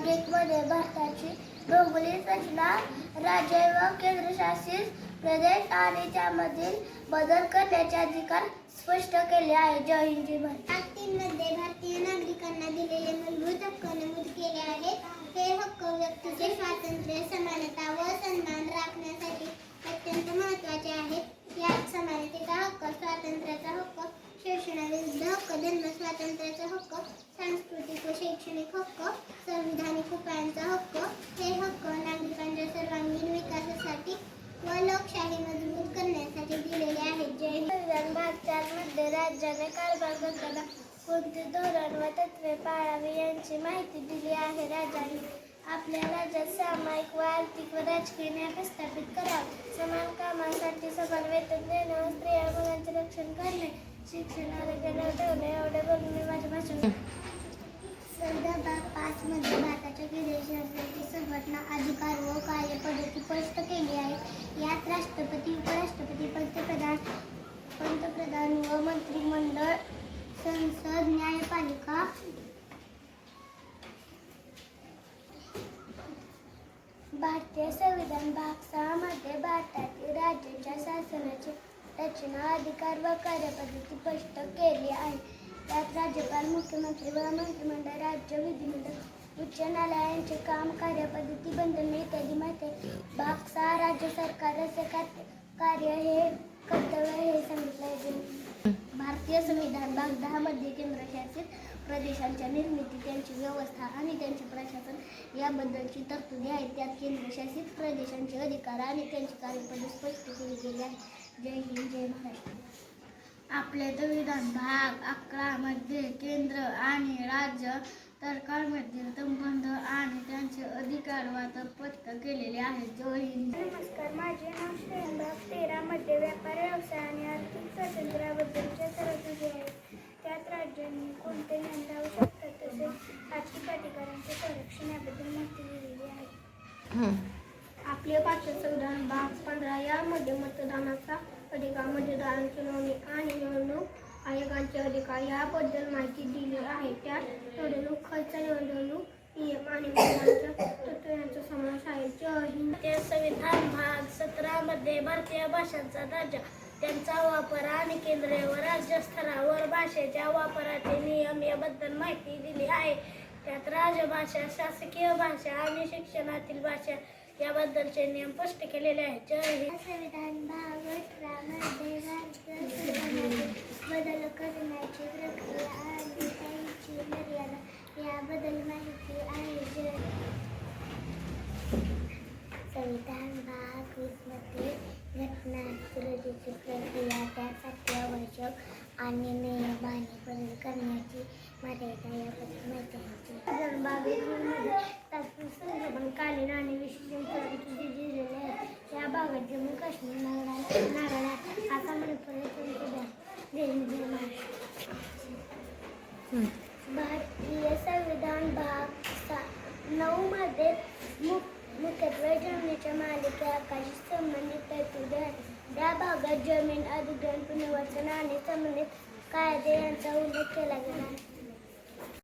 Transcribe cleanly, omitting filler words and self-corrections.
भाग 1 मध्ये भारताची भौगोलिक रचना, राज्य व केंद्रशासित प्रदेश आणि त्यामधील बदल करण्याचे अधिकार स्पष्ट केले आहे. जय हिंद जय भारत. भाग 3 मध्ये भारतीय नागरिकांना दिलेले मूलभूत हक्क नमूद केले आहेत. हे हक्क व्यक्तीचे स्वातंत्र्य, समानता व सन्मान राखण्यासाठी अत्यंत महत्त्वाचे आहेत. यात समानतेचा हक्क, स्वातंत्र्याचा हक्क, शोषणाविरुद्ध हक्क, धर्म स्वातंत्र्याचा हक्क, सांस्कृतिक व शैक्षणिक हक्क, संविधानिक उपायांचा हक्क हे हक्क नागरिकांच्या सर्वांगीण विकासासाठी व लोकशाही मजबूत करण्यासाठी दिलेले आहेत. जय हिंद. संविधान भाग 4 मध्ये राज्याने कारभार करताना कोणती धोरण व तत्त्वे पाळावी यांची माहिती दिली आहे. राज्याने आपल्या राज्यात सामाजिक व आर्थिक व राजकीय न्याय प्रस्थापित करावा, समान कामांसाठी समान वेतन देणे व स्त्रिया मुलांचे रक्षण करणे, शिक्षण आरोग्याला ठेवणे एवढे बोलून मी माझे भाषण. संविधान भाग 5 मध्ये भारताच्या केंद्रशासित संघटना, अधिकार व कार्यपद्धती स्पष्ट केली आहे. यात राष्ट्रपती, उपराष्ट्रपती, पंतप्रधान व मंत्रिमंडळ, संसद, न्यायपालिका, भारतीय संविधान भाग 6 मध्ये भारतातील राज्याच्या शासनाची रचना, अधिकार व कार्यपद्धती स्पष्ट केली आहे. त्यात राज्यपाल, मुख्यमंत्री व मंत्रिमंडळ, राज्य विधिमंडळ, उच्च न्यायालय यांचे काम, कार्यपद्धती, बंधने इत्यादी माहिती आहे. भाग 6 राज्य सरकारचे कार्य हे कर्तव्य हे सांगितले आहे. भारतीय संविधान भाग 10 मध्ये केंद्रशासित प्रदेशांच्या निर्मिती, त्यांची व्यवस्था आणि त्यांचे प्रशासन याबद्दलची तरतुदी आहेत. त्यात केंद्रशासित प्रदेशांचे अधिकार आणि त्यांची कार्यपद्धती स्पष्ट केली गेली आहे. जय हिंद जय महाराष्ट्र. आपले संविधान भाग 11 मध्ये केंद्र आणि राज्य सरकारमधील संबंध आणि त्यांचे अधिकार स्पष्ट केलेले आहेत. जय हिंद. नमस्कार, माझे नाव श्रेयन. भाग 13 मध्ये व्यापार, व्यवसाय आणि आर्थिक स्वातंत्र्याबद्दलच्या तरतुदी आहेत. त्यात राज्यांनी कोणते नियम लावू शकतात तसेच आर्थिक अधिकारांचे संरक्षण याबद्दल माहिती दिलेली आहे. आपले भारतीय संविधान भाग 15 यामध्ये मतदानाचा अधिकार, मतदार सुनावणी आणि निवडणूक आयोगांचे अधिकार याबद्दल माहिती दिली आहे. त्यात निवडणूक खर्च, निवडणूक नियम आणि मतदानाच्या तत्त्वांचा समावेश आहे. जय हिंद. भारतीय संविधान भाग 17 मध्ये भारतीय भाषांचा दर्जा, त्यांचा वापर आणि केंद्रीय व राज्य स्तरावर भाषेच्या वापराचे नियम याबद्दल माहिती दिली आहे. त्यात राजभाषा, शासकीय भाषा आणि शिक्षणातील भाषा याबद्दलचे नियम स्पष्ट केलेले आहेत. जय हिंद. संविधान भाग 18 मध्ये राज्य सरकारमध्ये बदल करण्याची प्रक्रिया आणि त्यांची मर्यादा याबद्दल माहिती आहे. जय. संविधान भाग 20 मध्ये घटना दुरुस्तीची प्रक्रिया, त्यासाठी आवश्यक आणि नियमाने बदल करण्याची मर्यादा याबद्दल माहिती आहे. संविधान भाग 21 मध्ये तात्पुरते संस्थापनकालीन आणि विशेष तरतुदी दिलेल्या आहेत. या भागात जम्मू काश्मीर, नागालँड, आसाम आणि भारतीय संविधान भाग 9 मध्ये मुख्यत्वे जमिनीच्या मालकीहक्काशी संबंधित तरतुदी आहेत. या भागात जमीन अधिग्रहण, पुनर्वसन आणि संबंधित कायदे यांचा उल्लेख केला गेला आहे.